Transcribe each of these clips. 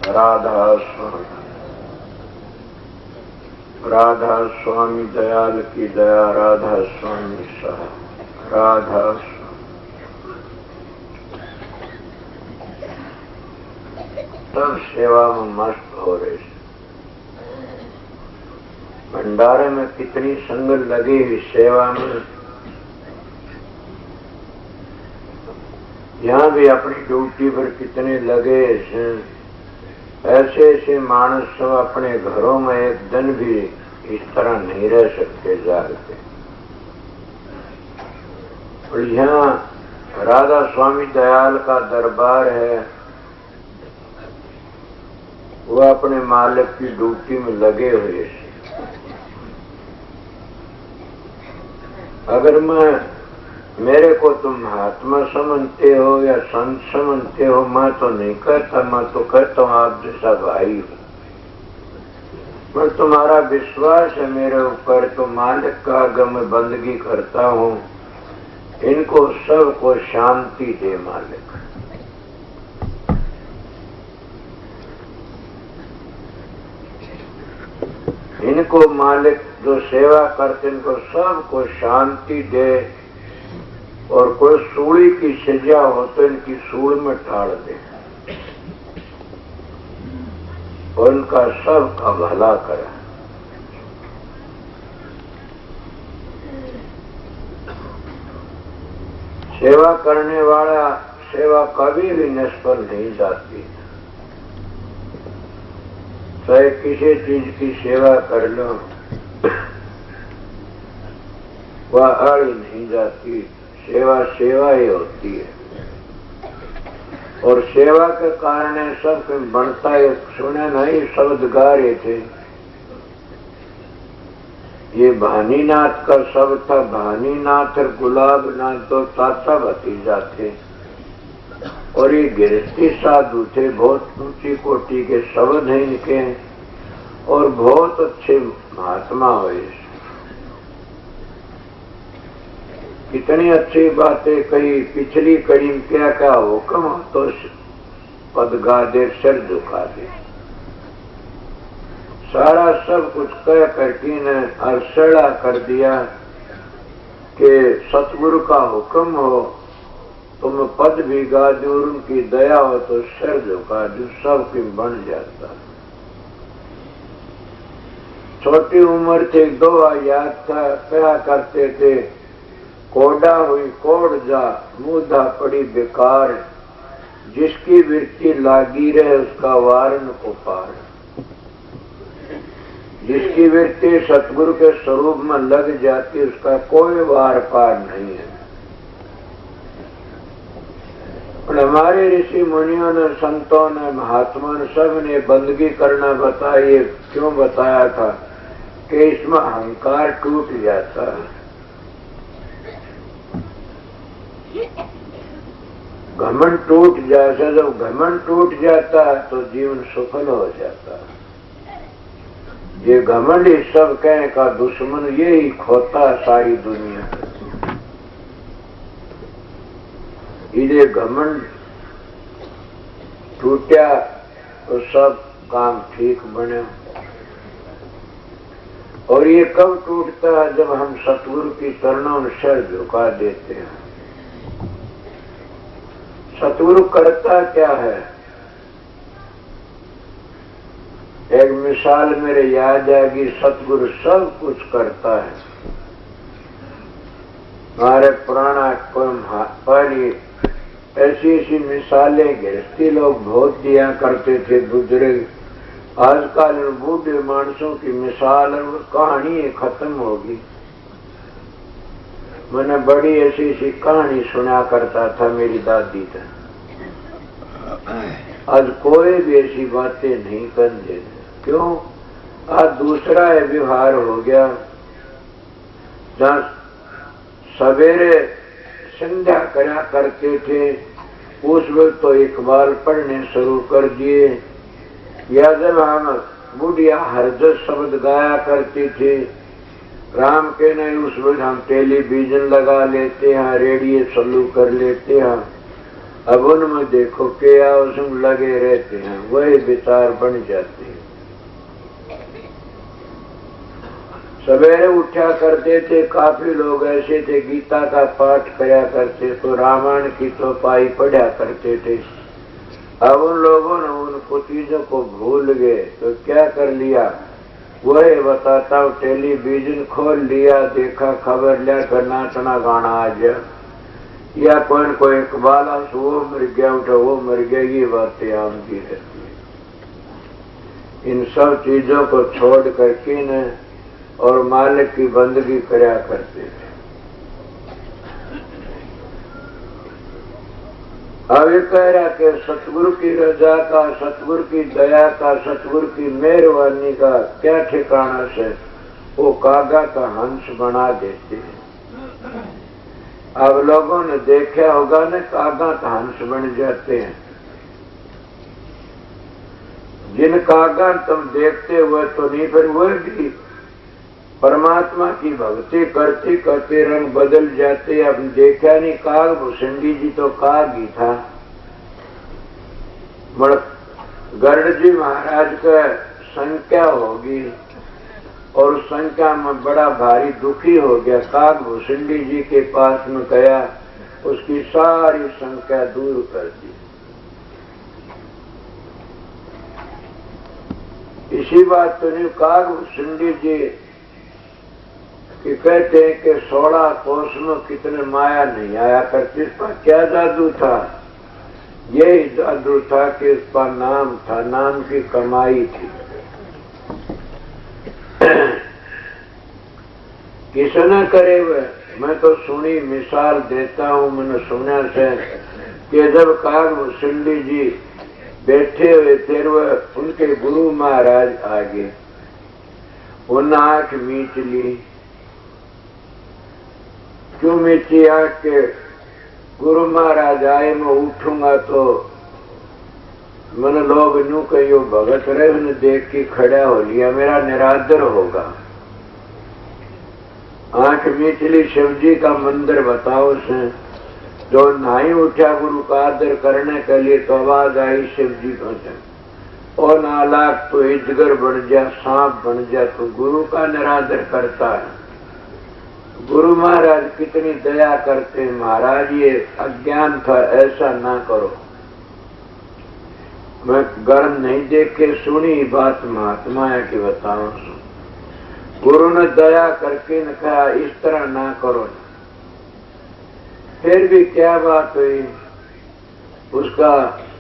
राधा स्वामी, राधा स्वामी दयाल की दया, राधा स्वामी सहा, राधा सब सेवा में मस्त हो रहे। भंडारे में कितनी संगत लगी हुई सेवा में, यहाँ भी अपनी ड्यूटी पर कितने लगे हैं। ऐसे ऐसे मानस सब अपने घरों में एक दिन भी इस तरह नहीं रह सकते जाके। और यहाँ राधा स्वामी दयाल का दरबार है, वो अपने मालिक की ड्यूटी में लगे हुए हैं। अगर मेरे को तुम महात्मा समझते हो या संत समझते हो, मैं तो नहीं कहता, मैं तो कहता हूँ आप जैसा भाई हो। मैं तुम्हारा विश्वास है मेरे ऊपर, तो मालिक का आगे मैं बंदगी करता हूँ। इनको सबको शांति दे मालिक। इनको मालिक जो सेवा करते इनको सबको शांति दे, और कोई सूली की सजा हो तो इनकी सूल में टाल दे, और इनका सबका भला करे। सेवा करने वाला सेवा कभी भी निष्फल नहीं जाती। चाहे किसी चीज की सेवा कर लो, वह अड़ी नहीं जाती। सेवा सेवा ही होती है, और सेवा के कारण सब बनता है। सुने नहीं शब्द गा रहे थे, ये भानीनाथ का शब्द था। भानीनाथ और गुलाब नाथ तो चाचा भतीजा थे, और ये गृहस्थी साधु थे। बहुत ऊंची कोटि के शब्द हैं इनके, और बहुत अच्छे महात्मा हुए। कितनी अच्छी बातें कही। पिछली कड़ी में क्या क्या हुक्म हो तो पद गा दे, सिर झुका दे, सारा सब कुछ कह करके ने अरसड़ा कर दिया कि सतगुरु का हुक्म हो तो मैं पद भी गा दूं, और उनकी दया हो तो सिर झुका दूं, सब की बन जाता। छोटी उम्र थे, दोहा याद था, क्या करते थे, कोडा हुई कोड जा, मुदा पड़ी बेकार, जिसकी वृत्ति लागी रहे उसका वारन को पार। जिसकी वृत्ति सतगुरु के स्वरूप में लग जाती उसका कोई वार पार नहीं है। और हमारे ऋषि मुनियों ने, संतों ने, महात्मा ने, सब ने बंदगी करना बताइए। क्यों बताया था कि इसमें अहंकार टूट जाता है, घमंड टूट जाता। जब घमंड टूट जाता है तो जीवन सफल हो जाता है। ये घमंड ही सब कह का दुश्मन, यही खोता सारी दुनिया। ये घमंड टूटा तो सब काम ठीक बने। और ये कब टूटता है, जब हम सतगुरु की चरणों में सिर झुका देते हैं। सतगुरु करता क्या है, एक मिसाल मेरे याद आएगी। सतगुरु सब कुछ करता है। हमारे पुराना पहली ऐसी ऐसी मिसालें गृहस्थी लोग बहुत दिया करते थे, बुजुर्ग। आजकल बूढ़े मानसों की मिसाल और कहानी खत्म होगी। मैंने बड़ी ऐसी ऐसी कहानी सुना करता था मेरी दादी का। आज कोई भी ऐसी बातें नहीं कर देते। क्यों? आज दूसरा व्यवहार हो गया। जहाँ सवेरे संध्या करा करते थे, उस वक्त तो इकबाल पढ़ने शुरू कर दिए। या जब हम बुढ़िया हरजस शब्द गाया करते थे, राम के नहीं, उस वक्त हम टेलीविजन लगा लेते हैं, रेडियो चालू कर लेते हैं। अब उनमें देखो क्या उसमें लगे रहते हैं, वही विचार बन जाते हैं। सवेरे उठा करते थे, काफी लोग ऐसे थे गीता का पाठ किया करते, तो रामायण की चौपाई पढ़ा करते थे। अब उन लोगों ने उन चीजों को भूल गए, तो क्या कर लिया वही बताता हूँ। टेलीविजन खोल लिया, देखा खबर लिया कर नाचना गाना आ गया, या कोई इकबाल वो मर गया, उठा वो मर गया, ये बातें आमदी रहती है। इन सब चीजों को छोड़ करके न और मालिक की बंदगी करया करते थे। अब ये कह रहा कि सतगुरु की रजा का, सतगुरु की दया का, सतगुरु की मेहरबानी का क्या ठिकाना से वो कागा का हंस बना देते हैं। अब लोगों ने देखा होगा न, कागा का हंस बन जाते हैं। जिन कागा तुम देखते हुए तो नहीं, फिर वह भी परमात्मा की भक्ति करते करते रंग बदल जाते। अब देखा नहीं, काग भुसंडी जी तो काग ही था। गरुड़ जी महाराज का संख्या होगी और उस संख्या में बड़ा भारी दुखी हो गया। काग भुसंडी जी के पास में गया, उसकी सारी संख्या दूर कर दी। इसी बात तो नहीं, काग भुसंडी जी कि कहते हैं कि 16 कोष में कितने माया नहीं आया करती। इसका क्या जादू था? यही जादू था कि इसका नाम था, नाम की कमाई थी। किसने करे वह? मैं तो सुनी मिसाल देता हूँ, मैंने सुना से कि जब काग भुसंडी जी बैठे हुए थे, वह उनके गुरु महाराज आगे, उन आंख मीच ली। क्यों मीची आंख के? गुरु महाराज आए, मैं उठूंगा तो मैंने लोग नू कहियो भगत रहे, उन्हें देख के खड़ा हो लिया, मेरा निरादर होगा। आंख मीचली, शिवजी का मंदिर बताओ से, जो नहीं उठा गुरु का आदर करने के लिए, तो आवाज आई शिवजी को, और नालाक तो हिजगर बन जा, सांप बन जा, तो गुरु का निरादर करता है। गुरु महाराज कितनी दया करते हैं। महाराज ये अज्ञान था, ऐसा ना करो। मैं गर्म नहीं देख के सुनी बात महात्मा है कि बताओ। गुरु ने दया करके न कहा इस तरह ना करो। फिर भी क्या बात हुई, उसका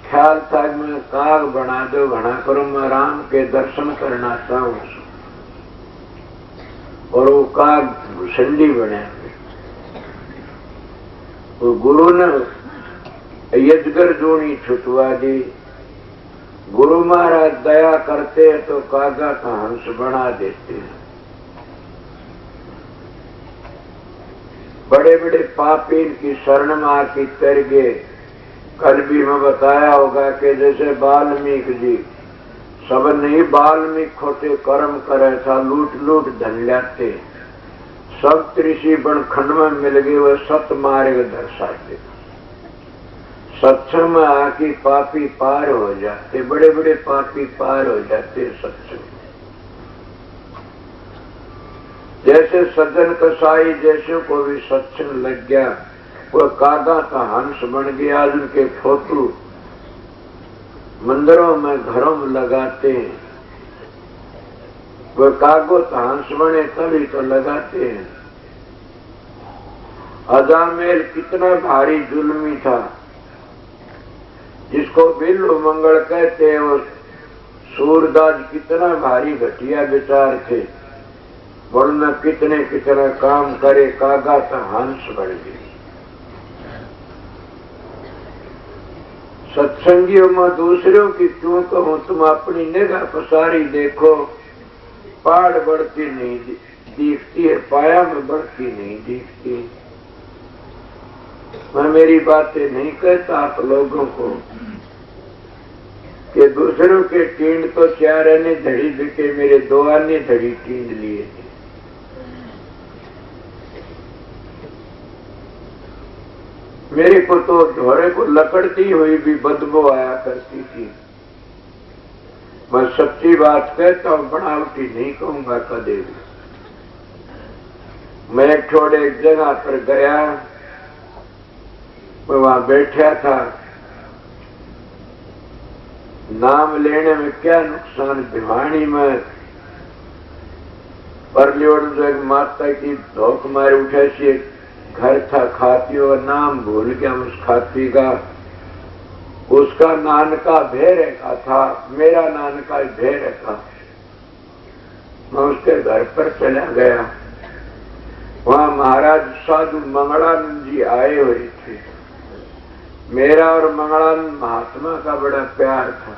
ख्याल था कि मैं काग बना दो, घना करो, मैं राम के दर्शन करना चाहूँ। और वो काग भुसंडी बने। वो गुरु ने यजगर जोड़ी छुटवा दी। गुरु महाराज दया करते हैं तो कागा का हंस बना देते हैं। बड़े बड़े पापी इनकी शरण में आके तर गए। कल भी मैं बताया होगा कि जैसे वाल्मीकि जी, सब नहीं वाल्मीकि खोटे कर्म करे था, लूट लूट धन लाते। सब ऋषि बनखंड में मिल गए, वह सत मार्ग दर्शाते। सत्संग में आके पापी पार हो जाते, बड़े बड़े पापी पार हो जाते सत्संग। जैसे सज्जन कसाई जैसे को भी सत्संग लग गया, वह कागा का हंस बन गया। आज उनके फोटो मंदिरों में घरों में लगाते हैं। वह कागो तो हंस बने तभी तो लगाते हैं। अजामेल कितना भारी जुल्मी था, जिसको बिल्लु मंगल कहते हैं। वो सूरदास कितना भारी घटिया विचार थे, वरना कितने कितना काम करे, कागा का हंस बन गए। सत्संगियों में दूसरों की क्यों कहूं, तुम अपनी निगाह पसारी देखो, पहाड़ बढ़ती नहीं दिखती है, पाया में बढ़ती नहीं दिखती। मैं मेरी बातें नहीं कहता आप लोगों को कि दूसरों के टींड तो 4 आने धड़ी बिके, मेरे 2 आने धड़ी टींड लिए थे। मेरे को तो धोरे को लकड़ती हुई भी बदबू आया करती थी। मैं सच्ची बात कहता हूं, बनावटी नहीं कहूंगा कदे भी। मैं एक छोड़े एक जगह पर गया, मैं वहां बैठा था। नाम लेने में क्या नुकसान, भिवानी में परली और जो एक माता की धोख मारे उठे सी घर था, खाती और नाम भूल गया उस खाती का। उसका नानका भेरे का था, मेरा नानका भेरे का। मैं उसके घर पर चला गया। वहां महाराज साधु मंगलानंद जी आए हुए थे। मेरा और मंगलानंद महात्मा का बड़ा प्यार था।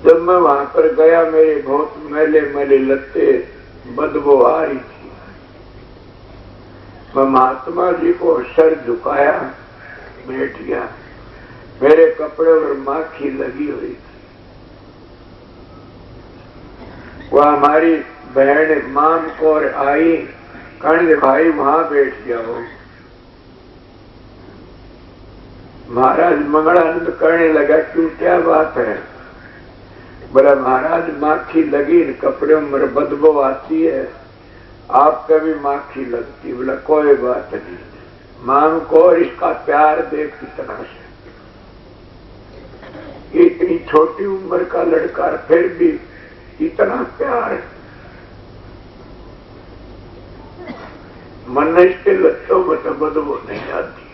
जब मैं वहां पर गया, मेरे बहुत मैले मैले लत्ते बदबू आ रही थी। मैं महात्मा जी को सर झुकाया, बैठ गया। मेरे कपड़े पर माखी लगी हुई थी। वह हमारी बहन माम कौर आई, कहने भाई वहां बैठ जाओ। महाराज मंगलानंद कहने लगा, क्यों क्या बात है? बोला महाराज माखी लगी, कपड़े में बदबू आती है, आप कभी माखी लगती। बोला कोई बात नहीं, माम को इसका प्यार देख कितना से। इतनी छोटी उम्र का लड़का फिर भी इतना प्यार। मन इसके लत्तों में तो बदबू नहीं आती।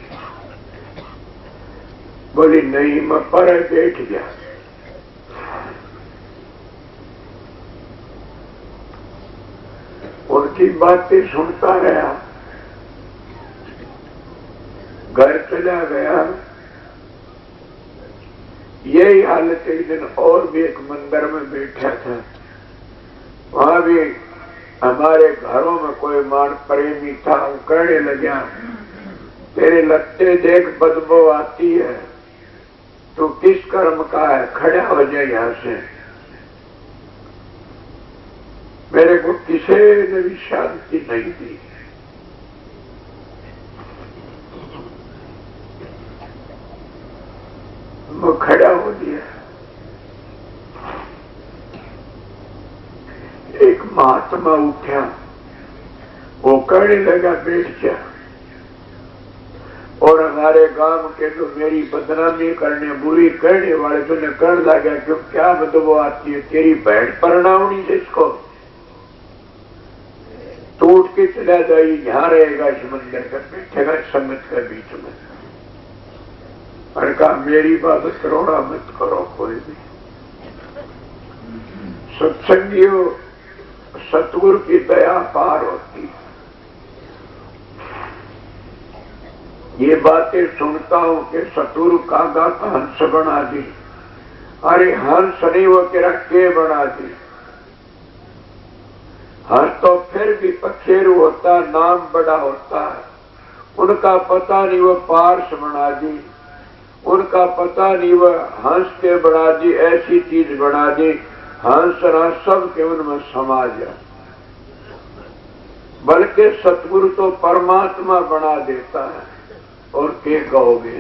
बोली नहीं, मैं पर बैठ गया। उनकी बातें सुनता रहा, घर चला गया। यही हालत एक दिन और भी एक मंदिर में बैठा था। वहां भी हमारे घरों में कोई मान प्रेमी था। वो कहने लगा, तेरे लत्ते देख बदबू आती है, तू किस कर्म का है, खड़ा हो जाए यहां से। मेरे को किसी ने भी शांति नहीं दी। वो खड़ा हो गया। एक महात्मा उठा, वो कहने लगा बैठ जा। और हमारे गांव के तो मेरी बदनामी करने, बुरी कहने वाले तूने कहने लगा, क्यों क्या बदबू आती है, तेरी बहन परनावनी जिसको टूट के चला जाए, यहाँ रहेगा इस मंदिर का, बैठेगा संगत के बीच में। और कहा मेरी बाबत रोना मत करो कोई भी। सत्संगियों, सतगुरु की दया पार होती। ये बातें सुनता हूं कि सतगुरु कागा का हंस बना दी। अरे हंस नहीं, वो तेरा के बना दी। हंस तो फिर भी पखेरु होता, नाम बड़ा होता है। उनका पता नहीं वो पार्श बना दी, उनका पता नहीं वह हंस के बना दी, ऐसी चीज बना दी हंस रस सब के उनमें समा जाए। बल्कि सतगुरु तो परमात्मा बना देता है। और क्या कहोगे,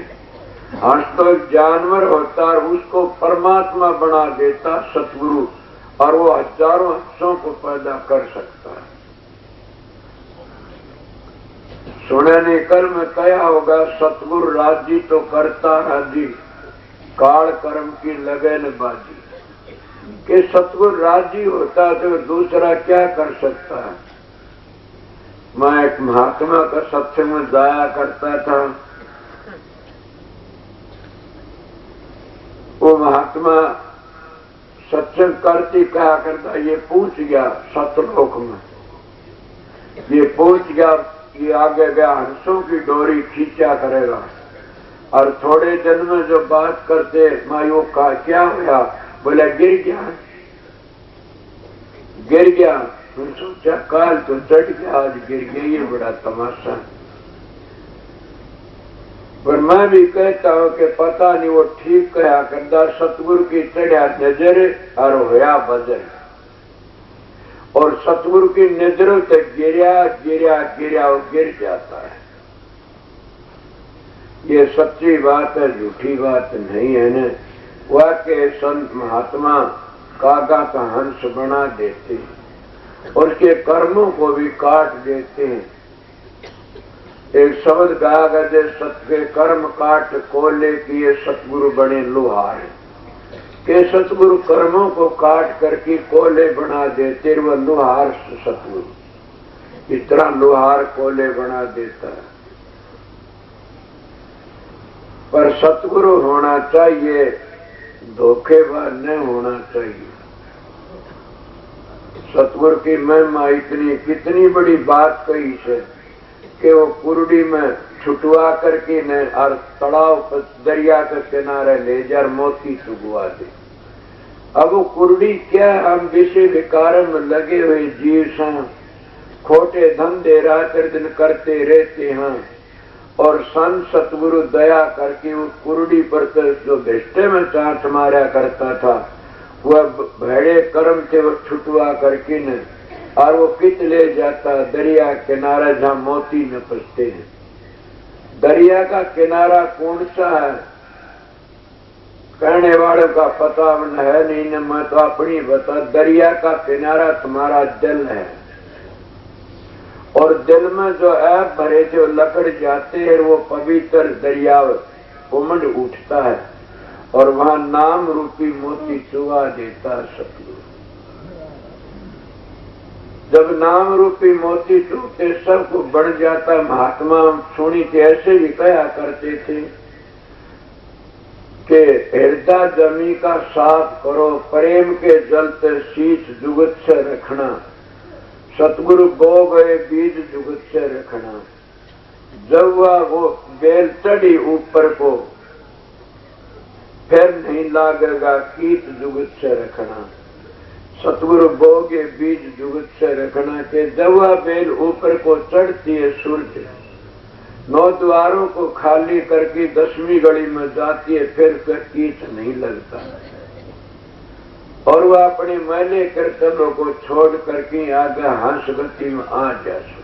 हंस तो एक जानवर होता है, उसको परमात्मा बना देता सतगुरु, और वो हजारों हंसों को पैदा कर सकता है। सुने ने कल में कहा होगा, सतगुरु राजी तो करता राजी, काल कर्म की लगन बाजी। कि सतगुरु राजी होता तो दूसरा क्या कर सकता है। मैं एक महात्मा का सत्संग में जाया करता था। वो महात्मा सत्संग करती कहा करता, ये पूछ गया सतलोक में, ये पूछ गया, ये आगे गया हंसों की डोरी खींचा करेगा। और थोड़े दिन में जो बात करते मायो का क्या हुआ, बोला गिर गया। गिर गया तो सोचा काल तो चढ़ गया, आज गिर गया, ये बड़ा तमाशा। पर मैं भी कहता हूं कि पता नहीं वो ठीक कहा करता, सतगुरु की चढ़िया नजर और होया बजर। और सतगुरु की नजरों से गिरा गिरा गिरा और गिर जाता है। ये सच्ची बात है, झूठी बात नहीं है न। वाक्य संत महात्मा कागा का हंस बना देते हैं और उसके कर्मों को भी काट देते हैं। एक शब्द गाया गया, सत के कर्म काट कोले किए सतगुरु बने लोहार। के सतगुरु कर्मों को काट करके कोले बना देते, वह लोहार सतगुरु इस तरह लोहार कोले बना देता है। पर सतगुरु होना चाहिए, धोखेबाज नहीं होना चाहिए। सतगुरु की महिमा इतनी कितनी बड़ी बात कही है कि वो कुरडी में छुटवा करके न और तालाब दरिया के किनारे ले जा मोती चुगवा दे। अब वो कुरडी क्या, हम विषय विकार में लगे हुए जीव हैं, खोटे धंधे रात दिन करते रहते हैं और संत सतगुरु दया करके वो कुरडी पर जो भिष्टे में चाट मारा करता था, वह भेड़े कर्म थे, वो छुटवा करके न और वो कित ले जाता दरिया किनारा जहाँ मोती न फंसते हैं। दरिया का किनारा कौन सा है कहने वालों का पता है नहीं न, मैं तो अपनी बता। दरिया का किनारा तुम्हारा दिल है और दिल में जो ऐप भरे थे वो लकड़ जाते हैं, वो पवित्र दरिया उमड़ उठता है और वहां नाम रूपी मोती चुगा देता है सतगुरु। जब नाम रूपी मोती चूते सबको बढ़ जाता। महात्मा सुनी थे, ऐसे ही कहा करते थे कि हृदय जमी का साफ करो, प्रेम के जलते शीश जुगत से रखना। सतगुरु बो गए बीज जुगत से रखना। जब वो बेल चढ़ी ऊपर को फिर नहीं लागेगा, कीट जुगत से रखना। सतगुरु बोगे बीज जुगत से रखना के जब वह बेल ऊपर को चढ़ती है सूर्य 9 द्वारों को खाली करके 10वीं घड़ी में जाती है, फिर कीट नहीं लगता और वह अपने मैले कर्तव्यों को छोड़ करके आगे हंस गति में आ जाए।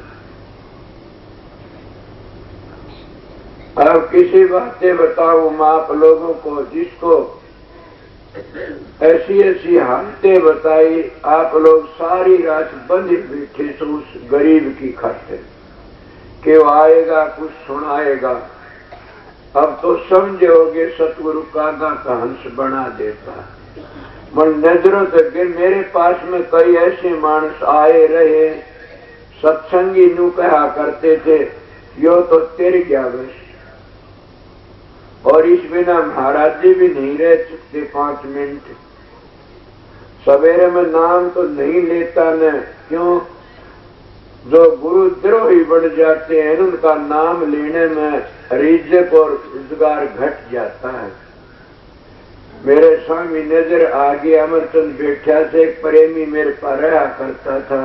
अब किसी बातें बताओ मैं आप लोगों को, जिसको ऐसी ऐसी हालतें बताई, आप लोग सारी रात बंद बैठे तो उस गरीब की खातिर कि वो आएगा कुछ सुनाएगा। अब तो समझोगे सतगुरु कागा का हंस बना देता। मन नजरों तक मेरे पास में कई ऐसे मानस आए रहे, सत्संगी नू कहा करते थे यो तो तेरी क्या बस, और इस बिना महाराज जी भी नहीं रह सकते 5 मिनट। सवेरे में नाम तो नहीं लेता न, क्यों? जो गुरु द्रोही बढ़ जाते हैं उनका नाम लेने में रिज़्क़ और रोजगार घट जाता है। मेरे स्वामी नजर आगे अमरचंद बैठा से एक प्रेमी मेरे पास रहा करता था।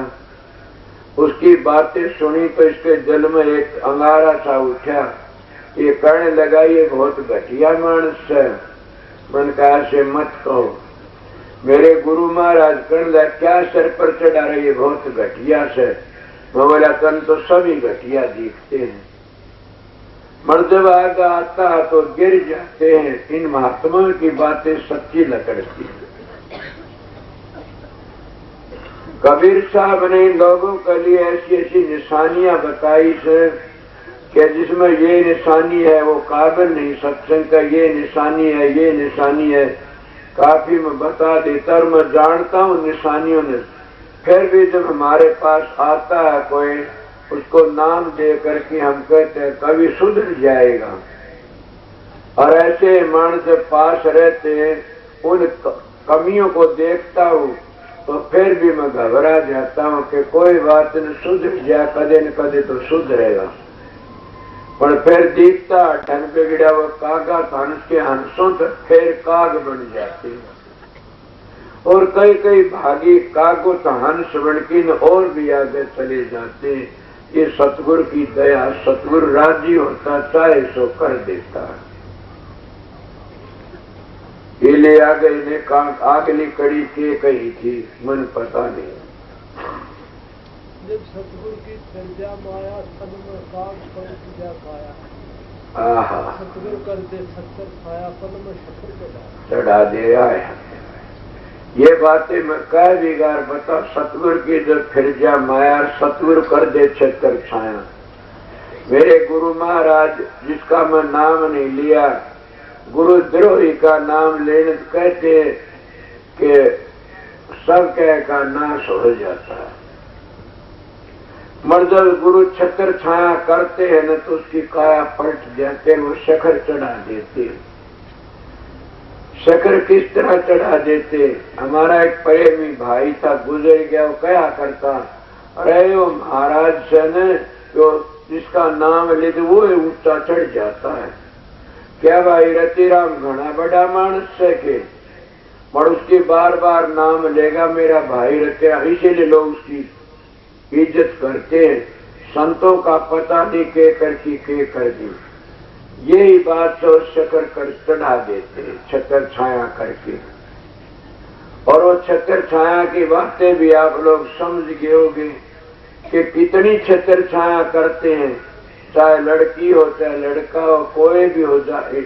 उसकी बातें सुनी तो इसके दिल में एक अंगारा सा उठा। ये कहने लगा ये बहुत घटिया मानस है। मन कहा से मत कहो। मेरे गुरु महाराज कहने लगा क्या सर पर चढ़ा रहे, ये बहुत घटिया से। मैं बोला तन तो सभी घटिया दिखते हैं, मर्द आगे आता है तो गिर जाते हैं। इन महात्माओं की बातें सच्ची लगती है। कबीर साहब ने इन लोगों के लिए ऐसी ऐसी निशानियां बताई से कि जिसमें ये निशानी है वो काबिल नहीं सत्संग का, ये निशानी है, ये निशानी है, काफी मैं बता देता और मैं जानता हूँ निशानियों ने। फिर भी जब हमारे पास आता है कोई, उसको नाम दे करके हम कहते हैं कभी सुधर जाएगा। और ऐसे मान से पास रहते हैं, उन कमियों को देखता हूँ तो फिर भी मैं घबरा जाता हूँ कि कोई बात न सुधर जाए, कदे न कदे तो सुधरेगा। पर फिर दिखता ढंग बिगड़ा वो कागा हंस के हंसों तक फिर काग बन जाते हैं। और कई कई भागी कागो तो हंस बन के और भी आगे चले जाते हैं। ये सतगुरु की दया, सतगुरु राजी होता चाहे सो कर देता है। ये ले आ गए ने अगली कड़ी के कही थी मन पता नहीं। जब सतगुरु की संज्ञा माया तब में काग पर पूजा पाया। आहा सतगुरु कर दे सत्तर छाया पल में शक्कर चढ़ा दे रहा है। ये बातें मैं कह बिगार बता सतगुरु की जो फिर जा माया सतगुरु कर दे छतर छाया। मेरे गुरु महाराज जिसका मैं नाम नहीं लिया, गुरु द्रोही का नाम लेने कहते कि सब कह का नाश हो जाता है। मर्जल गुरु छत्र छाया करते हैं न तो उसकी काया पलट जाते, वो शकर चढ़ा देते। शकर किस तरह चढ़ा देते? हमारा एक प्रेमी भाई था, गुजर गया, वो क्या करता, अरे वो महाराज से न जो जिसका नाम लेते वो ऊंचा चढ़ जाता है। क्या भाई रतिराम घना बड़ा मानस है के पर उसकी बार बार नाम लेगा मेरा भाई रतिराम, इसीलिए लोग उसकी इज्जत करते हैं। संतों का पता नहीं के कर दी, यही बात तो शकर कर चढ़ा देते छतर छाया करके। और वो छतर छाया की बातें भी आप लोग समझ गए होंगे कि कितनी छतर छाया करते हैं, चाहे लड़की हो चाहे लड़का हो, कोई भी हो जाए,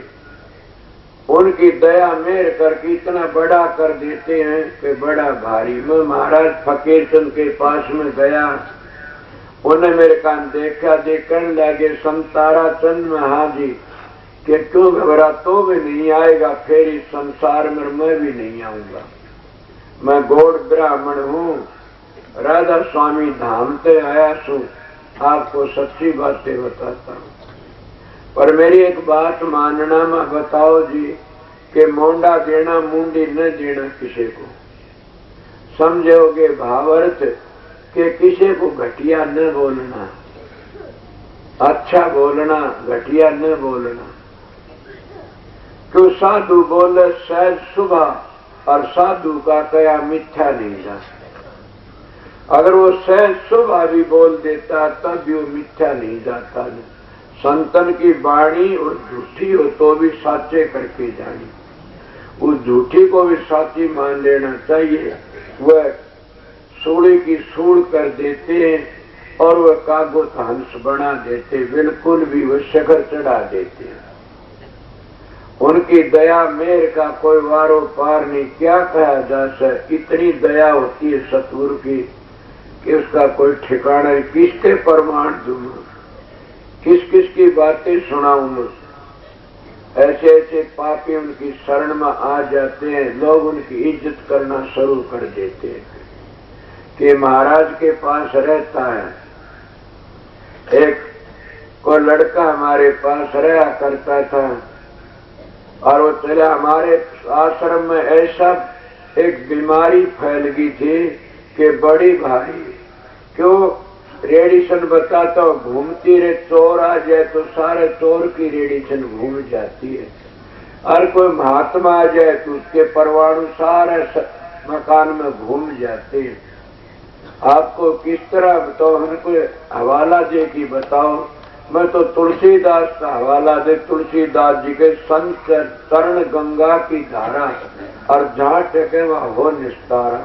उनकी दया मेर करके इतना बड़ा कर देते हैं कि बड़ा भारी। मैं महाराज फकीर चंद के पास में गया, उन्हें मेरे कान देखा, देखने लगे संतारा चंद में, हाँ जी, कि क्यों घबरा, तो भी नहीं आएगा, फिर इस संसार में मैं भी नहीं आऊंगा। मैं गौड़ ब्राह्मण हूँ, राधा स्वामी धाम से आया सू, आपको सच्ची बातें बताता हूँ। पर मेरी एक बात मानना, मैं बताओ जी कि मोंडा देना मुंडी न देना किसी को, समझोगे भावार्थ कि किसी को घटिया न बोलना, अच्छा बोलना, घटिया न बोलना। क्यों साधु बोले सहज सुबह, और साधु का कया मिथ्या नहीं जा। अगर वो सहज सुबह भी बोल देता तब भी वो मिथ्या नहीं जाता। संतन की वाणी और झूठी हो तो भी साचे करके जानी, उस झूठी को भी साची मान लेना चाहिए। वह सूड़ी की सूड़ कर देते हैं और वह कागुत हंस बना देते, बिल्कुल भी वह शकर चढ़ा देते हैं। उनकी दया मेर का कोई वारो पार नहीं, क्या कहा जा सके। इतनी दया होती है सतगुरु की कि उसका कोई ठिकाना नहीं। किसके प्रमाण दूंगा, किस किस की बातें सुनाऊं मैं। ऐसे ऐसे पापी उनकी शरण में आ जाते हैं, लोग उनकी इज्जत करना शुरू कर देते हैं कि महाराज के पास रहता है। एक कोई लड़का हमारे पास रहा करता था और वो चला, हमारे आश्रम में ऐसा एक बीमारी फैल गई थी कि बड़ी भारी, क्यों रेडिएशन बताता हूँ, घूमती रहे, चोर आ जाए तो सारे चोर की रेडिएशन घूम जाती है। और कोई महात्मा आ जाए तो उसके परमाणु सारे मकान में घूम जाते हैं। आपको किस तरह बताओ, हमको हवाला दे की बताओ। मैं तो तुलसीदास का हवाला दे, तुलसीदास जी के संत चरण गंगा की धारा, और जहाँ टेके वहाँ हो निस्तारा।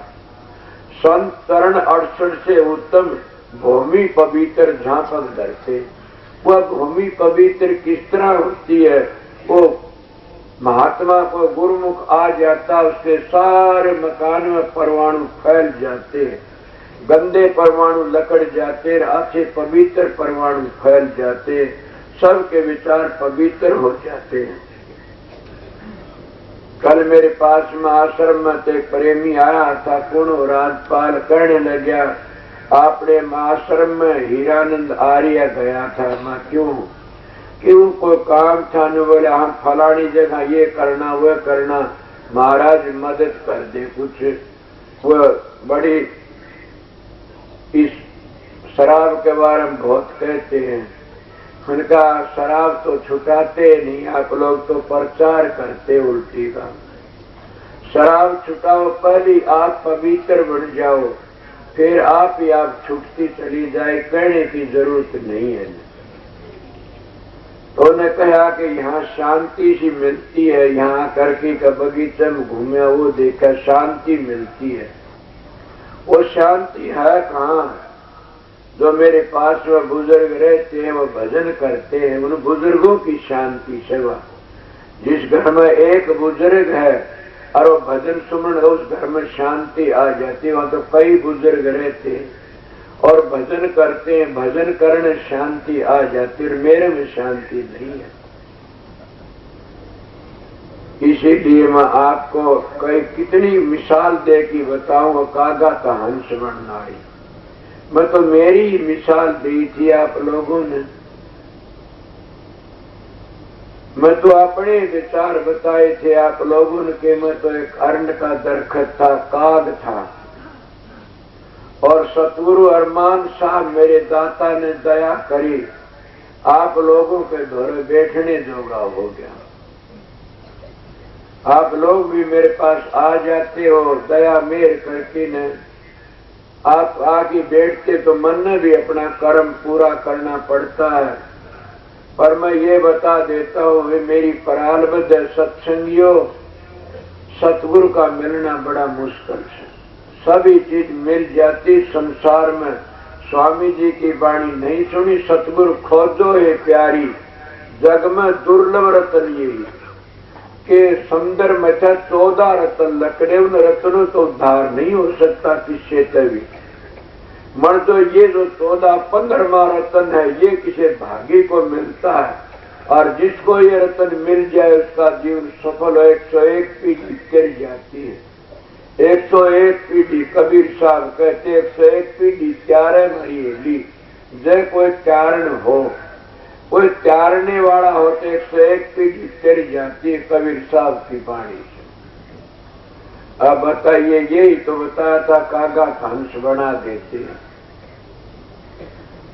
संत चरण 68 से उत्तम भूमि पवित्र झांपक धरते। वह भूमि पवित्र किस तरह होती है, वो महात्मा को गुरुमुख आ जाता, उसके सारे मकान में परमाणु फैल जाते, गंदे परमाणु लकड़ जाते, अच्छे पवित्र परमाणु फैल जाते, सबके विचार पवित्र हो जाते हैं। कल मेरे पास में आश्रम में एक प्रेमी आया था, कोनो राजपाल कहने लगा, आपने आश्रम में हीरानंद आर्य गया था। मैं क्यों कोई काम था? न बोले हम फलानी जगह ये करना वह करना, महाराज मदद कर दे कुछ। वह बड़ी इस शराब के बारे में बहुत कहते हैं, उनका शराब तो छुटाते नहीं, आप लोग तो प्रचार करते उल्टी का। शराब छुटाओ, पहले आप पवित्र बन जाओ, फिर आप ही आप छूटती चली जाए, कहने की जरूरत नहीं है। तो उन्होंने कहा कि यहाँ शांति सी मिलती है, यहाँ करके का बगीचे में घूमे, वो देखा शांति मिलती है। वो शांति है कहाँ? जो मेरे पास में बुजुर्ग रहते हैं वो भजन करते हैं, उन बुजुर्गों की शांति सेवा। जिस घर में एक बुजुर्ग है और वो भजन सुमन, उस घर में शांति आ जाती है। वहां तो कई बुजुर्ग रहते हैं और भजन करते हैं, भजन करने शांति आ जाती है, मेरे में शांति नहीं है। इसीलिए मैं आपको कई कितनी मिसाल दे के बताऊंगा। कागा का हंस बन नारी, मैं तो मेरी मिसाल दी थी आप लोगों ने। मैं तो अपने विचार बताए थे आप लोगों ने कि मैं तो एक अरण्य का दरख्त था, काग था, और सतगुरु अरमान साहब मेरे दाता ने दया करी, आप लोगों के घरों बैठने जोगा हो गया। आप लोग भी मेरे पास आ जाते हो दया मेर करके न, आप आके बैठते तो मन में भी अपना कर्म पूरा करना पड़ता है। पर मैं ये बता देता हूँ, वे मेरी परालबद्ध सत्संगियों, सतगुरु का मिलना बड़ा मुश्किल है। सभी चीज मिल जाती संसार में। स्वामी जी की वाणी नहीं सुनी, सतगुरु खोजो है प्यारी, जग में दुर्लभ रतन यही के सुंदर में 14 रतन लकड़े, उन रतनों तो उद्धार नहीं हो सकता किससे तभी। मन तो ये जो 14-15वां रतन है ये किसी भागी को मिलता है, और जिसको ये रतन मिल जाए उसका जीवन सफल हो। 101 पीढ़ी तिर जाती है, 101 पीढ़ी। कबीर साहब कहते 101 पीढ़ी त्यारे मरी, जय कोई त्यारण हो, कोई त्यारने वाला हो तो 101 पीढ़ी तिर जाती है, कबीर साहब की वाणी से। अब बताइए, यही तो बताया था कागा का हंस बना देते हैं।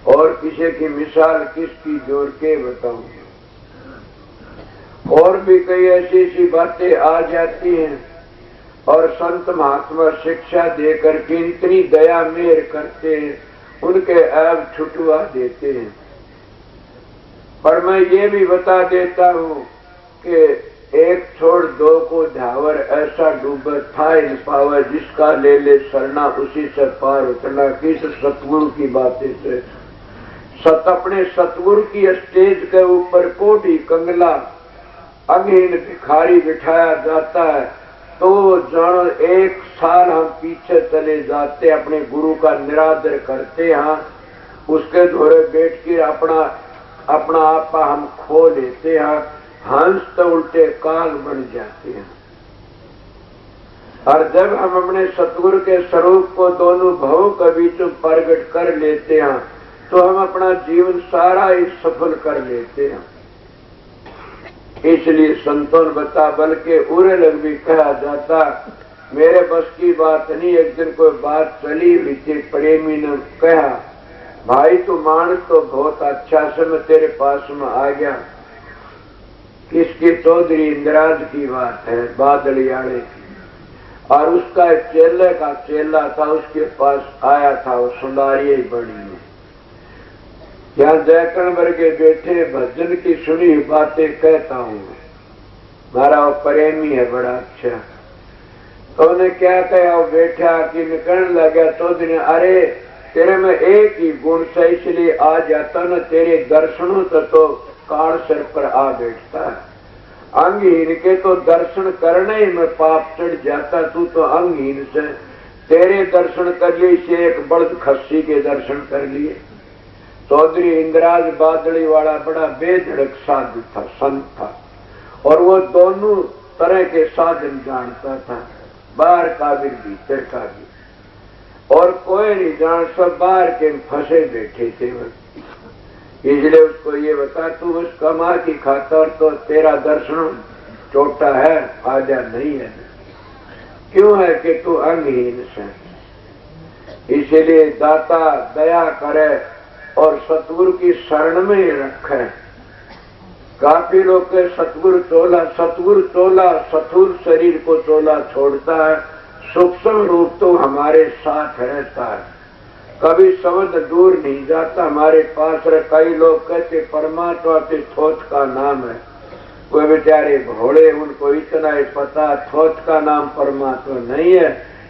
और किसी की मिसाल किसकी जोड़ के बताऊंगा। और भी कई ऐसी ऐसी बातें आ जाती हैं, और संत महात्मा शिक्षा देकर के इतनी दया मेर करते हैं, उनके ऐब छुटवा देते हैं। पर मैं ये भी बता देता हूँ कि एक छोड़ दो को धावर, ऐसा डूबत था इन पावर, जिसका ले ले सरना उसी से पार उतरना। किस सतगुरु की बातें से अपने सतगुरु की स्टेज के ऊपर कोटी कंगला अंगहीन भिखारी बिठाया जाता है, तो जानो 1 साल हम पीछे चले जाते, अपने गुरु का निरादर करते हैं, उसके धोरे बैठ के अपना आपा हम खो लेते हैं। हंस तो उल्टे काल बन जाते हैं। और जब हम अपने सतगुरु के स्वरूप को दोनों भवों के बीच प्रकट कर लेते हैं, तो हम अपना जीवन सारा ही सफल कर लेते हैं। इसलिए संतों ने बता, बल्कि उरे लग भी कहा जाता, मेरे बस की बात नहीं। एक दिन कोई बात चली हुई थी, प्रेमी ने कहा, भाई तू मानस तो बहुत अच्छा से, मैं तेरे पास में आ गया। किसकी? चौधरी इंदिराज की बात है, बादलियाड़े की। और उसका चेले का चेला था, उसके पास आया था, वो सुंदरिया बड़ी में। यहाँ जयकर्ण वर्गे बैठे भजन की सुनी बातें कहता हूँ, हमारा वो प्रेमी है बड़ा अच्छा। तो उन्हें क्या कहा, वो बैठा कि निकलने लगा। चौधरी, अरे तेरे में एक ही गुण से, इसलिए आ जाता न, तेरे दर्शनों तो काल सर पर आ बैठता है। अंगहीन के तो दर्शन करने ही में पाप चढ़ जाता, तू तो अंगहीन से तेरे दर्शन कर लिए से एक बड़द खस्सी के दर्शन कर लिए। चौधरी इंदिराज बादली वाला बड़ा बेधड़क साधु था, संत था, और वो दोनों तरह के साधन जानता था, बाहर का भी भीतर का भी। और कोई नहीं जान, सब बाहर के फंसे बैठे थे। इसलिए उसको ये बता, तू उस कमा की खातर तो तेरा दर्शन छोटा है, आजा नहीं है। क्यों है कि तू अंगहीन से। इसीलिए दाता दया करे और सतगुरु की शरण में ही रखे। काफी लोग के सतगुरु चोला सथुर शरीर को चोला छोड़ता है, सूक्ष्म रूप तो हमारे साथ रहता है, कभी शब्द दूर नहीं जाता, हमारे पास रहे। कई लोग कहते परमात्मा के थोथ का नाम है, कोई बेचारे भोले, उनको इतना ही पता थोथ का नाम परमात्मा नहीं है,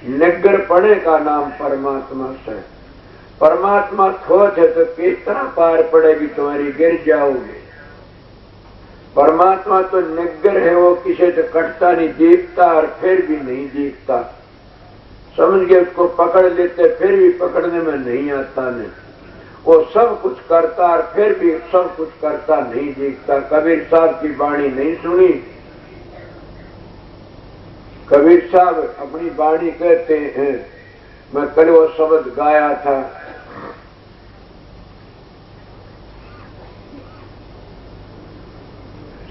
निग्गर पड़े का नाम परमात्मा से। परमात्मा थोथ है तो किस तरह पार पड़ेगी तुम्हारी, गिर जाओगे। परमात्मा तो निग्गर है, वो किसी से कटता नहीं, दिखता और फिर भी नहीं दिखता। समझ गए, उसको पकड़ लेते फिर भी पकड़ने में नहीं आता नहीं। वो सब कुछ करता और फिर भी सब कुछ करता नहीं दिखता। कबीर साहब की वाणी नहीं सुनी? कबीर साहब अपनी वाणी कहते हैं, मैं कल वो शब्द गाया था,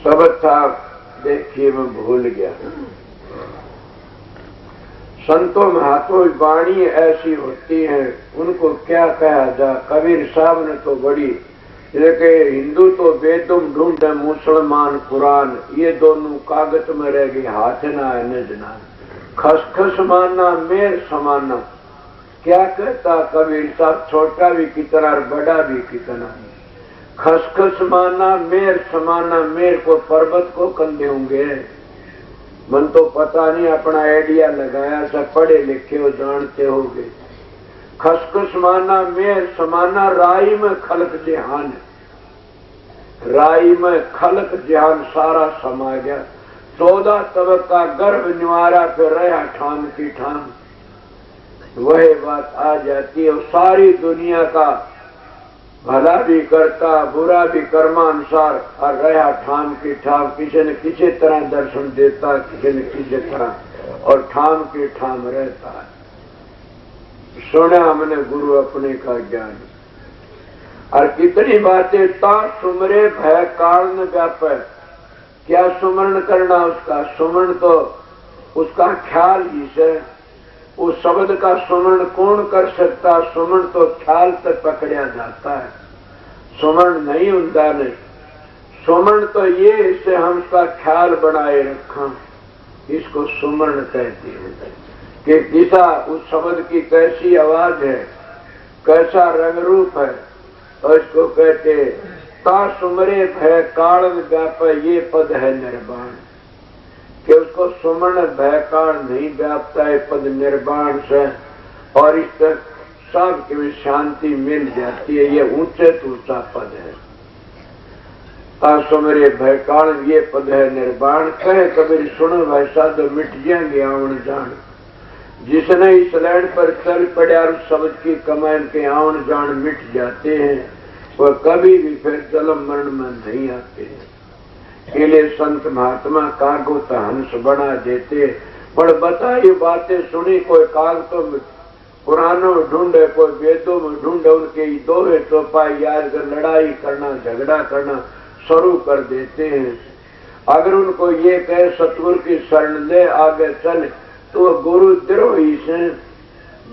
शब्द था, देखिए मैं भूल गया। संतों महात्मा वाणी ऐसी होती है, उनको क्या कहा जा। कबीर साहब ने तो बड़ी, जैसे हिंदू तो वेदम ढूंढे, मुसलमान कुरान, ये दोनों कागज में रह गए, हाथ ना है न जना। खसखस माना मेर समाना, क्या कहता कबीर साहब, छोटा भी कितना और बड़ा भी कितना। खसखस माना मेर समाना, मेर को पर्वत को कंधे होंगे। मन तो पता नहीं, अपना आइडिया लगाया, सब पढ़े लिखे हो, जानते होगे। खसखस माना मेर समाना, राई में खलक जहान, राई में खलक जहान सारा समा गया। 14 तबका गर्भ निवारा, फिर रहा ठाम की ठाम। वही बात आ जाती है, सारी दुनिया का भला भी करता, बुरा भी कर्मानुसार, और रहा ठाम की ठाम। किसी न किसी तरह दर्शन देता, किसी न किसी तरह, और ठाम की ठाम रहता है। सुना हमने गुरु अपने का ज्ञान, और कितनी बातें। ता सुमरे भय कारण व्याप, क्या सुमरण करना उसका? सुमरण तो उसका ख्याल ही से। उस शब्द का सुमरण कौन कर सकता? सुमरण तो ख्याल से पकड़ा जाता है, सुमरण नहीं होता नहीं। सुमरण तो ये, इससे हम उसका ख्याल बनाए रखा, इसको सुमरण कहते हैं। कि किसा उस शब्द की कैसी आवाज है, कैसा रंग रूप है, तो इसको कहते ता सुमरे भय कारण व्याप, ये पद है निर्वाण। कि उसको सुमरण भय कारण नहीं व्यापता है, पद निर्वाण से, और इस तक सब के भी शांति मिल जाती है। ये ऊंचे तो ऊंचा पद है। ता सुमरे भय कारण, ये पद है निर्वाण। कहे कबीर सुनो भाई साधो, मिट जाएंगे आवन जान। जिसने इस लैंड पर चल पड़ा, उस शब्द की कमाई के आवन जान मिट जाते हैं, वह कभी भी फिर जन्म मरण में नहीं आते हैं। केले संत महात्मा कागो तो हंस बना देते, पर बताइए बातें सुनी, कोई कागजों में पुरानों में ढूंढे, कोई वेदों में ढूंढे, उनके दोहे चौपाई याद कर लड़ाई करना, झगड़ा करना शुरू कर देते हैं। अगर उनको ये कहे सतगुरु की शरण ले, आगे चल, तो गुरु द्रोही से,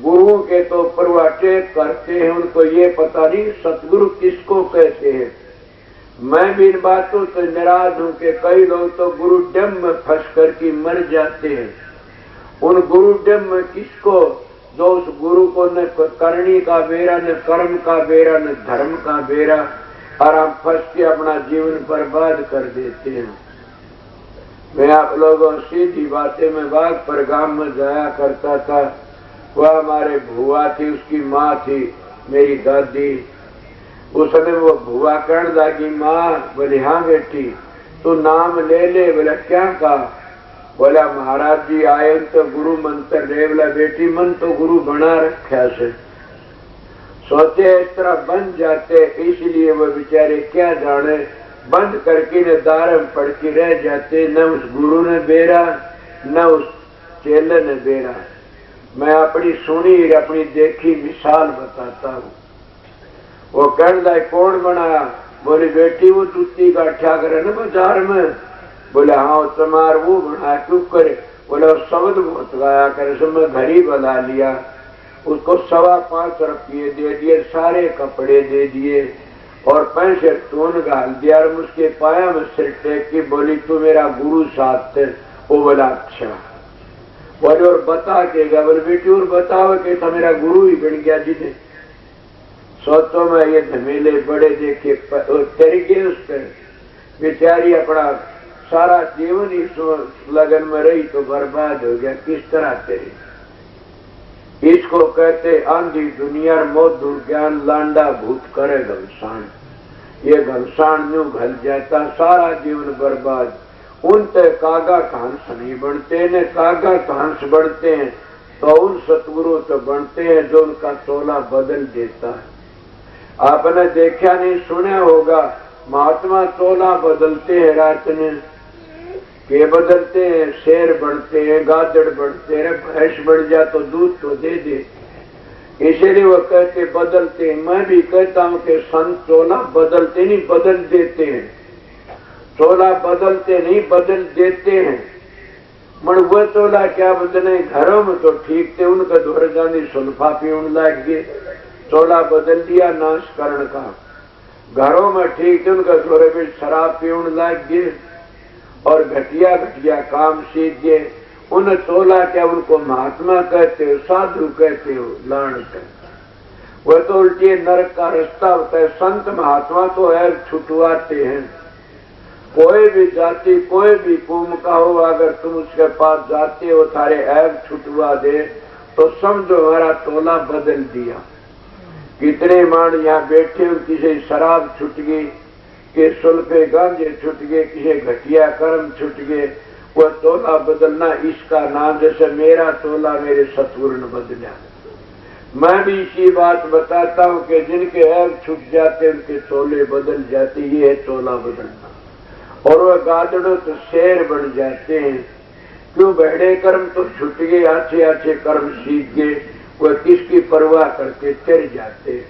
गुरुओं के तो परवाटे करते हैं, उनको ये पता नहीं सतगुरु किसको कहते हैं। मैं भी इन बातों से निराश हूं कि कई लोग तो गुरु डम में फंस कर के मर जाते हैं। उन गुरु डम में किसको, जो उस गुरु को न करनी का बेरा, न कर्म का बेरा, न धर्म का बेरा, और हम फंस के अपना जीवन बर्बाद कर देते हैं। मैं आप लोगों सीधी बातें में बाग पर गांव में जाया करता था। वह हमारे भुआ थी, उसकी माँ थी मेरी दादी। उस समय वो भुआ कहने लगी, माँ, बोले हाँ बेटी, तू नाम ले ले। बोला क्या कहा? बोला महाराज जी आए तो गुरु मंत्र ले। बोला बेटी, मन तो गुरु बना रखा से, सोचे इस तरह बन जाते, इसलिए वो बेचारे क्या जाने, बंद करके न दार में पड़ के रह जाते, न उस गुरु ने बेरा, न उस चेले ने बेरा। मैं अपनी सुनी, अपनी देखी मिसाल बताता हूँ। वो कहता कौन बनाया? बोली बेटी, वो जूती का ठा करे ना बाजार में। बोले हाँ, तुम्हार वो बनाया, क्यों करे? बोले शब्द बहुत गाया करे, सब मैं घर ही बना लिया। उसको 5.25 रुपये दे दिए, सारे कपड़े दे दिए, और पैसे टोन गाल दिया, और उसके पाया में सिर टेक की बोली, तू मेरा गुरु साथ थे। वो बोला अच्छा। बोले और बता के गया? बोले बेटी और बताओ कि था मेरा गुरु ही बन गया जिसे। सोचो में ये धमेले बड़े देखे तर गए उस पर। बेचारी अपना सारा जीवन इस लगन में रही तो बर्बाद हो गया। किस तरह तेरी इसको कहते आंधी दुनिया मोदू ज्ञान लांडा भूत करे घमसान। ये घमसान न्यू घल जाता सारा जीवन बर्बाद। उनते कागा हंस नहीं बनते ने कागा हंस बनते हैं तो उन सतगुरु तो बनते हैं जो उनका तोला बदल देता है। आपने देखा नहीं सुना होगा महात्मा तोला बदलते हैं रात में के बदलते हैं, शेर बनते हैं, गादड़ बनते हैं, भैंस बन जा तो दूध तो दे दे। इसीलिए वो कहते बदलते हैं। मैं भी कहता हूँ कि संत तोला बदलते नहीं बदल देते हैं। तोला बदलते नहीं बदल देते हैं। मन वह तोला क्या बदले घरों में तो ठीक थे उनका धोर जानी सुल्फा पीने लग गए। तोला बदल दिया नाश करण का। घरों में ठीक थे उनका थोड़े भी शराब पीने लग गए और घटिया घटिया काम सीख गए। उन तोला क्या उनको महात्मा कहते हो साधु कहते हो लाण कहते। वह तो उल्टी नरक का रास्ता होता है। संत महात्मा तो ऐब छुटवाते हैं। कोई भी जाति कोई भी कुम का हो अगर तुम उसके पास जाते हो थारे ऐब छुटवा दे तो समझो हमारा तोला बदल दिया। कितने मान यहाँ बैठे हो किसी शराब छुट गई के सुल्फे गांजे छुट गए किसी घटिया कर्म छुट गए। वह तोला बदलना इसका नाम जैसे मेरा तोला मेरे सतगुरु ने बदला। मैं भी इसी बात बताता हूँ कि जिनके ऐब छुट जाते उनके तोले बदल जाते। ये है तोला बदलना। और वह गादड़ो तो शेर बन जाते हैं। क्यों बहड़े कर्म तो छुट गए अच्छे अच्छे कर्म सीख गए। वह किसकी परवाह करते तिर जाते।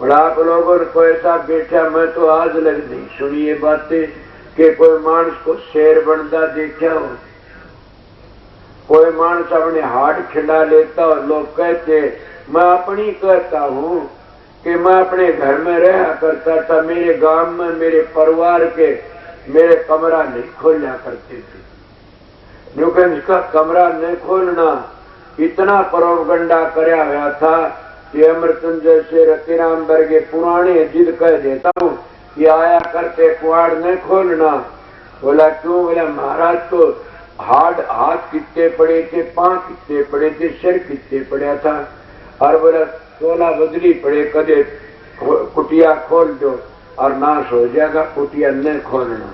और आप लोगों ने कोई ऐसा बैठा मैं तो आज लग नहीं सुनी ये बातें कि कोई मानस को शेर बनता देखा हो। कोई मानस अपने हाथ खिला लेता और लोग कहते मैं अपनी कहता हूँ कि मैं अपने घर में रहा करता था। मेरे गांव में मेरे परिवार के मेरे कमरा नहीं खोला करते थे। क्योंकि इसका कमरा नहीं खोलना इतना प्रोपगंडा करया हुआ था कि अमृतचंद जैसे रतिराम वर्गे पुराने जिद कह देता हूँ कि आया करते कुआड़ नहीं खोलना। बोला क्यों? बोला महाराज तो हाथ कितने पड़े थे, पांव कितने पड़े थे, सिर कितने पड़ा था। और बोला तोला बदली पड़े कदे कुटिया खोल दो और नाश हो जाएगा। कुटिया नहीं खोलना।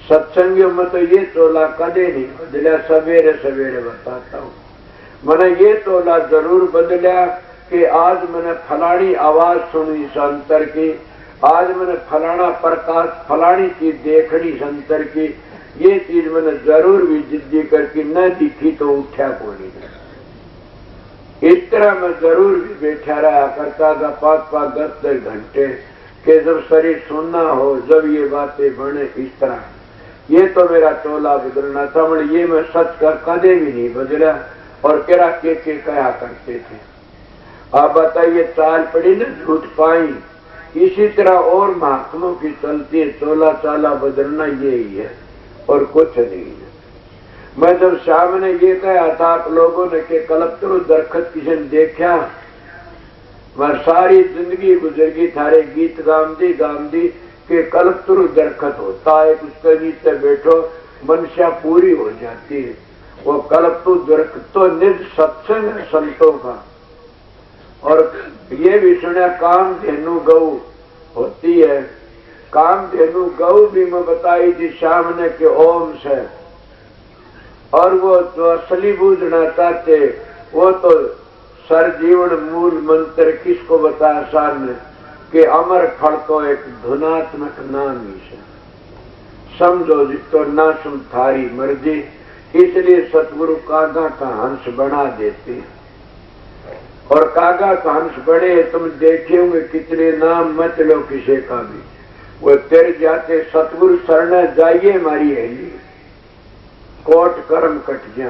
सत्संगियों में तो ये तोला कदे नहीं बदला। सवेरे सवेरे बताता हूँ मैंने ये तोला जरूर बदला कि आज मैंने फलानी आवाज सुनी संतर की, आज मैंने फलाना प्रकाश फलानी चीज देखनी संतर की। ये चीज मैंने जरूर भी जिद्दी करके न दिखी तो उठा को नहीं। इस तरह मैं जरूर भी बैठा रहा करता था 5-5 10-10 घंटे कि जब शरीर सुनना हो जब ये बातें बने इस तरह। ये तो मेरा तोला बदलना था। ये मैं सच का कदे भी नहीं बदला और केरा के कहा करते थे। आप बताइए चाल पड़ी ना झूठ पाई। इसी तरह और महात्मों की चलती है। तोला चाला बदलना यही है और कुछ नहीं है। मैं जब शाम ने ये कहा था आप लोगों ने कि कल्पतरु दरखत किसी ने देखा। मैं सारी जिंदगी गुजर गई थारे गीत गाम दी कि कल्पतरु दरखत होता है उसके नीचे बैठो मनसा पूरी हो जाती है। वो कल्पतरु दरखत तो निज सत्संग है संतों का। और ये भी सुना कामधेनु गौ होती है। कामधेनु गौ भी मैं बताई थी सामने के ओम से। और वो जो असली बूझना चाहते वो तो सरजीवन मूल मंत्र किसको बताया सामने कि अमर फल को एक धुनात्मक नाम ही से समझो जिसको ना सुन थारी मर्जी। इसलिए सतगुरु कागा का हंस बना देते। और कागा का हंस बड़े तुम देखे होंगे कितने नाम मत लो किसी का भी। वो तेरे जाते सतगुरु शरण जाइए मारी हेली कोट कर्म कट जा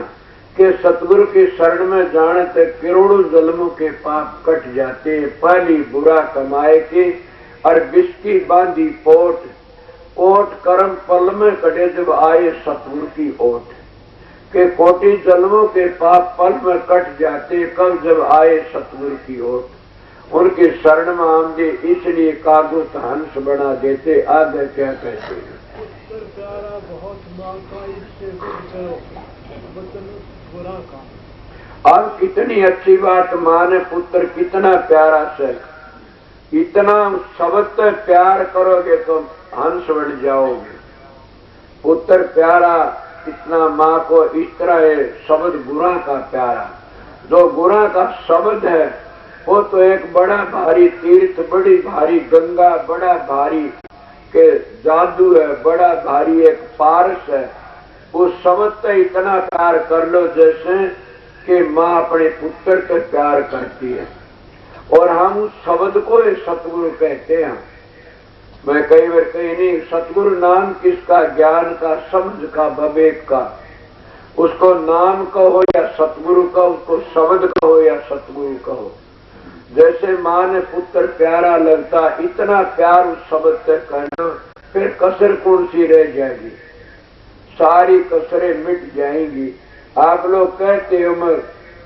के सतगुरु की शरण में जाने तक करोड़ों जन्मों के पाप कट जाते। पहली बुरा कमाए के और बिस्की बांधी पोट कोट कर्म पल में कटे जब आए सतगुरु की ओट के कोटि जन्मों के पाप पल में कट जाते कब जब आए सतगुरु की ओट। उनकी शरण में आमदे इसलिए कागुत हंस बना देते। आगे क्या कहते हैं? बहुत अब कितनी अच्छी बात, मां ने पुत्र कितना प्यारा से, इतना शब्द से प्यार करोगे तो हंस बन जाओगे। पुत्र प्यारा कितना मां को, इस तरह है शब्द गुरा का प्यारा। जो गुरा का शब्द है वो तो एक बड़ा भारी तीर्थ, बड़ी भारी गंगा, बड़ा भारी के जादू है, बड़ा भारी एक पारस है। उस शब्द से इतना प्यार कर लो जैसे कि मां अपने पुत्र से प्यार करती है। और हम उस शब्द को सतगुरु कहते हैं। मैं कई बार कही नहीं, सतगुरु नाम किसका, ज्ञान का, समझ का, विवेक का। उसको नाम कहो या सतगुरु कहो, उसको शब्द कहो या सतगुरु कहो। जैसे मां ने पुत्र प्यारा लगता, इतना प्यार उस शब्द से करना, फिर कसर कौन सी रह जाएगी, सारी कसरें मिट जाएंगी। आप लोग कहते हो मैं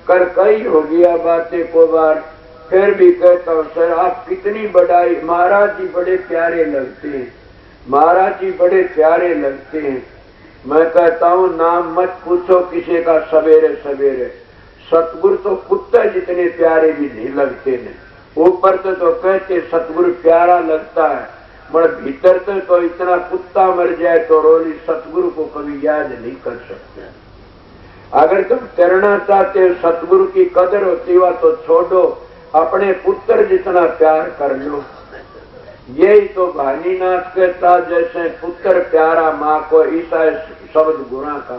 कर कई हो गया बातें को बार, फिर भी कहता हूँ सर आप कितनी बढ़ाई, महाराज जी बड़े प्यारे लगते हैं, महाराज जी बड़े प्यारे लगते हैं। मैं कहता हूँ नाम मत पूछो किसी का सवेरे सवेरे, सतगुरु तो कुत्ते जितने प्यारे भी नहीं लगते ने। ऊपर से तो कहते सतगुरु प्यारा लगता है, मगर भीतर से तो इतना कुत्ता मर जाए तो रोली सतगुरु को कभी याद नहीं कर सकते। अगर तुम करना चाहते हो सतगुरु की कदर होती हुआ तो छोड़ो, अपने पुत्र जितना प्यार कर लो। यही तो भानीनाथ कहता, जैसे पुत्र प्यारा माँ को, ईसा शब्द गुरा का,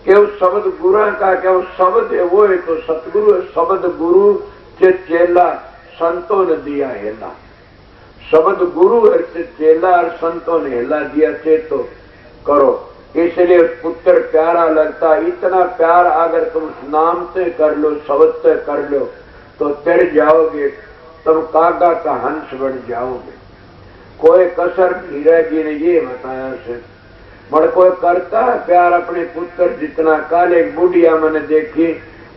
कि उस शब्द गुरा का क्या उस शब्द है, वो है तो सतगुरु है। शब्द गुरु से चेला संतों ने दिया हेला, शब्द गुरु है से चेला और संतों ने हेला दिया से तो करो। इसलिए पुत्र प्यारा लगता, इतना प्यार अगर तुम नाम से कर लो, शब्द से कर लो तो तर जाओगे, तुम कागा का हंस बन जाओगे। कोई कसर नहीं रहेगी ने ये बताया से। मगर कोई करता है प्यार अपने पुत्र जितना। कल एक बुढ़िया मैंने देखी,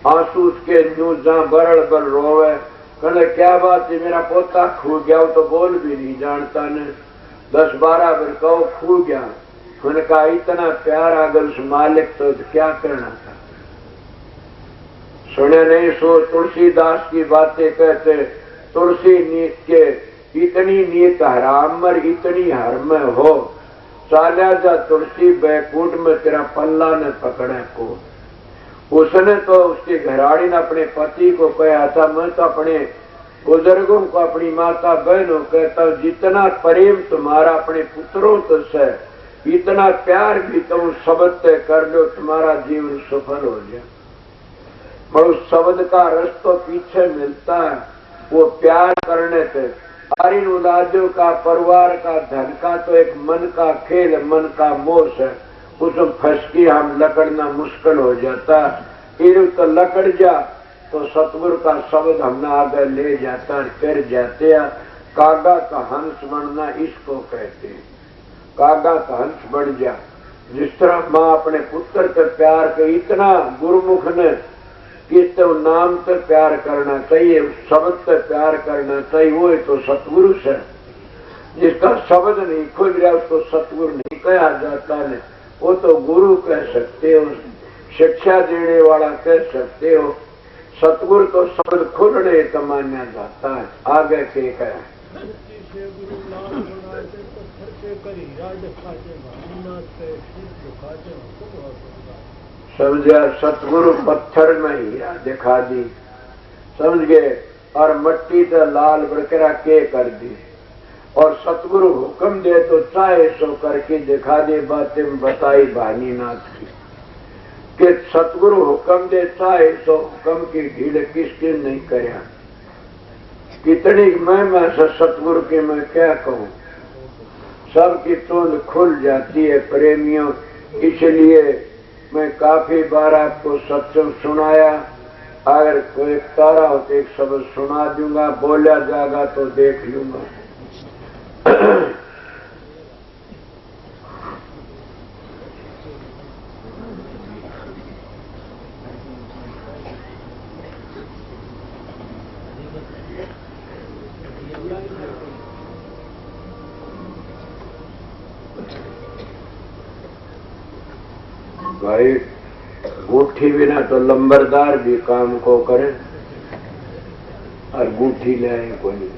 आंसू उसके न्यूज जहाँ बरड़ बर रोवे, कहने क्या बात है मेरा पोता खो गया, वो तो बोल भी नहीं जानता ने, 10-12 बार कहो खो गया। मैंने कहा इतना प्यार अगर उस मालिक तो क्या करना था। सुने नहीं सो तुलसीदास की बातें कहते, तुलसी नीत के इतनी नीत हराम मर इतनी हरम हो, चाल्या जा तुलसी बैकुंठ में तेरा पल्ला ने पकड़े को। उसने तो उसकी घराड़ी ने अपने पति को कहा था, मैं तो अपने बुजुर्गों को, अपनी माता बहनों कहता हूँ जितना प्रेम तुम्हारा अपने पुत्रों तो से, इतना प्यार भी तुम शब्द से कर लो, तुम्हारा जीवन सफल हो जाए। पर उस शब्द का रस तो पीछे मिलता है, वो प्यार करने से। सारी उदाजों का, परिवार का, धन का तो एक मन का खेल, मन का मोह है, उसमें फंस के हम लकड़ना मुश्किल हो जाता। फिर तो लकड़ जा तो सतगुरु का शब्द हमने आगे ले जाता, कर जाते हैं। कागा का हंस बनना इसको कहते हैं, कागा का हंस बन जा। जिस तरह माँ अपने पुत्र से प्यार के, इतना गुरुमुख ने किस तो नाम से प्यार करना चाहिए, उस शब्द से प्यार करना चाहिए, वो तो सतगुरु से। जिसका शब्द नहीं खुल गया उसको सतगुरु नहीं कहा जाता है, वो तो गुरु कह सकते हो, शिक्षा देने वाला कह सकते हो। सतगुरु तो शब्द खुलने का माना जाता है। आगे के कहा समझा, सतगुरु पत्थर में हीरा दिखा दी, समझ गए, और मट्टी से लाल बरकरा के कर दी। और सतगुरु हुक्म दे तो चाहे सो करके दिखा दे। बातें बताई भानीनाथ की कि सतगुरु हुक्म दे चाहे सो हुक्म की ढील किसके नहीं करया। कितनी मैं से सतगुरु की मैं क्या कहूँ, सबकी तूंद खुल जाती है प्रेमियों। इसलिए मैं काफी बार आपको सत्संग सुनाया, अगर कोई तारा हो तो एक शब्द सुना दूंगा, बोला जाएगा तो देख लूंगा। भाई गुठी बिना तो लंबरदार भी काम को करे और गुठी ले आए कोई।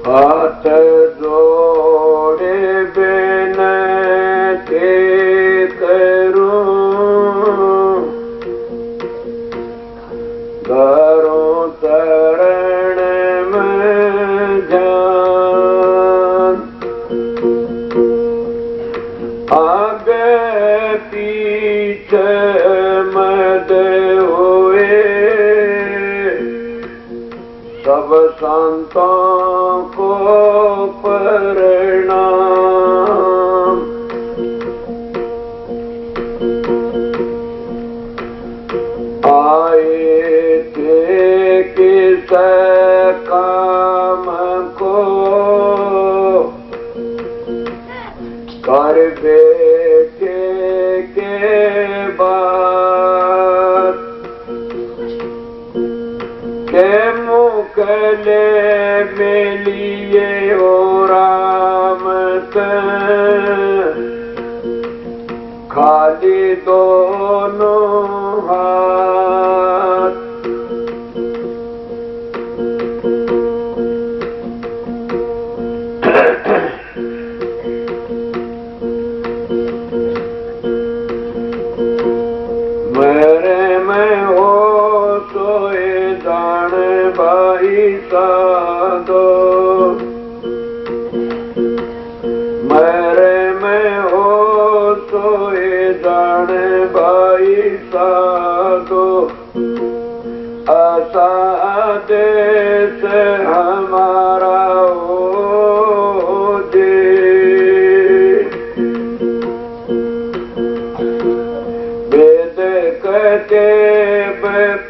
हाथ जोड़े बिनती करूं, करूं चरण में ध्यान, आगे पीछे मद हुए सब संतों को प्रणाम। आए थे किस काम को, कर बेटे के बाद के मुकले मिलिए ओ राम से, खाली दोनों हाथ। मेरे में हो सोए जान भाई साधो, मेरे में हो सोए जान भाई साधो, ऐसा देश हमारा हो जे, वेद कहते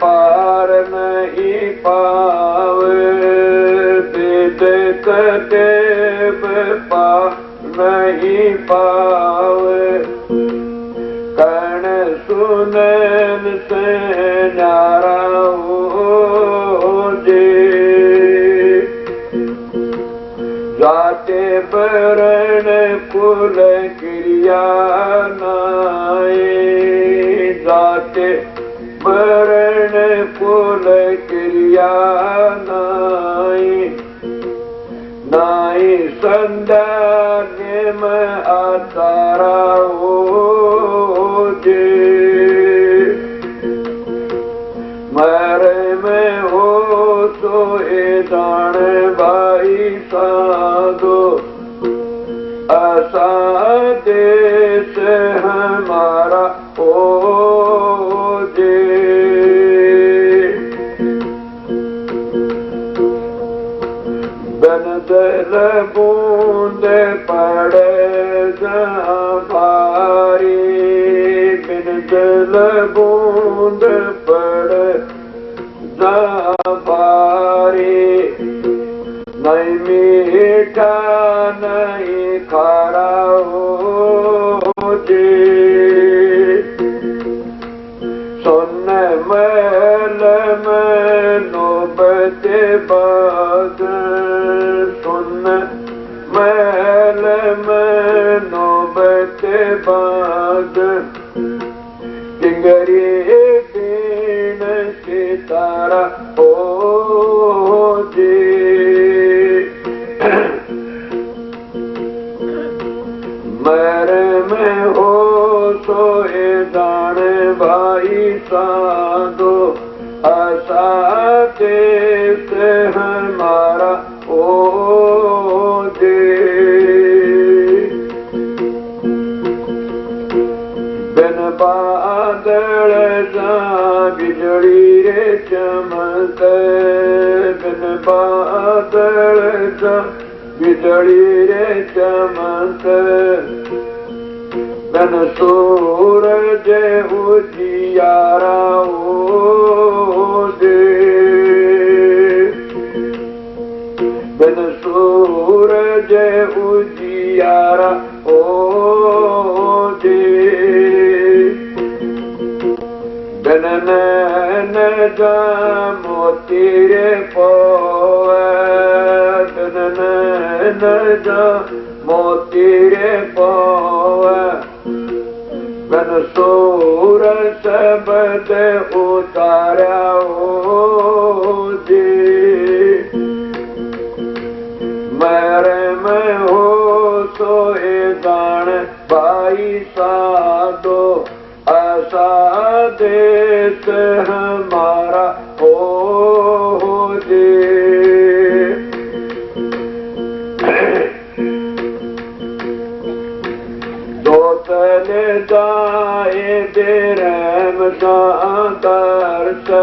पार नहीं पावे, वेद कहते पार नहीं पावे, कण सुनन से न्यारा हो जे, जाते बरण कुल क्रिया नाए, जाते बरण कुल क्रिया नाई, नाई संदाने में आचारा हो जे, मरे में हो सोए जान भाई साधो, ऐसा देश हमारा हो जे। बिन जल बूंद पड़े जहाँ भारी, बिन जल बूंद पड़े जहाँ भारी, नहीं मीठा नहीं खारा हो जी, सुन मैल में नौबते बाद, सुन मैल में नौबते बाद, टिंगरी दीन सितारा हो जी। मेरे में हो सोए जान भाई साधो, ऐसा देश हमारा हो जे। बिन बादल बिजली रे चमक बिन बादल का बिजली रे चमक बिन सूरज उजियारा हो दे बिन सूरज उजियारा हो दे बिन नैन मोती रे पोवे बिन नैन मोती रे पोवे बिन सूर शब्द उतारा हो जी मेरे में हो सोए गान भाई साधो ऐसा देश हमारा हो जी दो तले दाए बेरम दादर से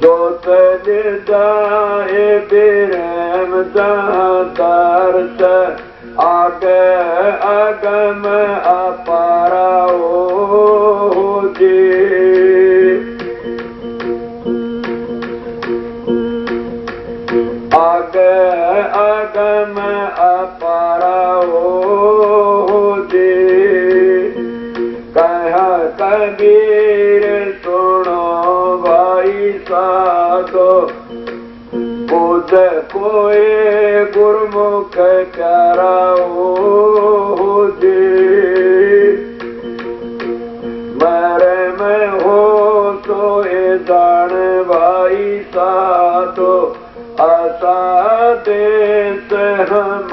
दो तले दाए बेरम दादर से आगे अगम अपारा हो जी आगे अगम अपारा हो जी कह कबीर सुनो भाई साधो बुध कोई गुरमुख प्यारा हो जी मेरे में हो सोए जान भाई साधो आसा देश हम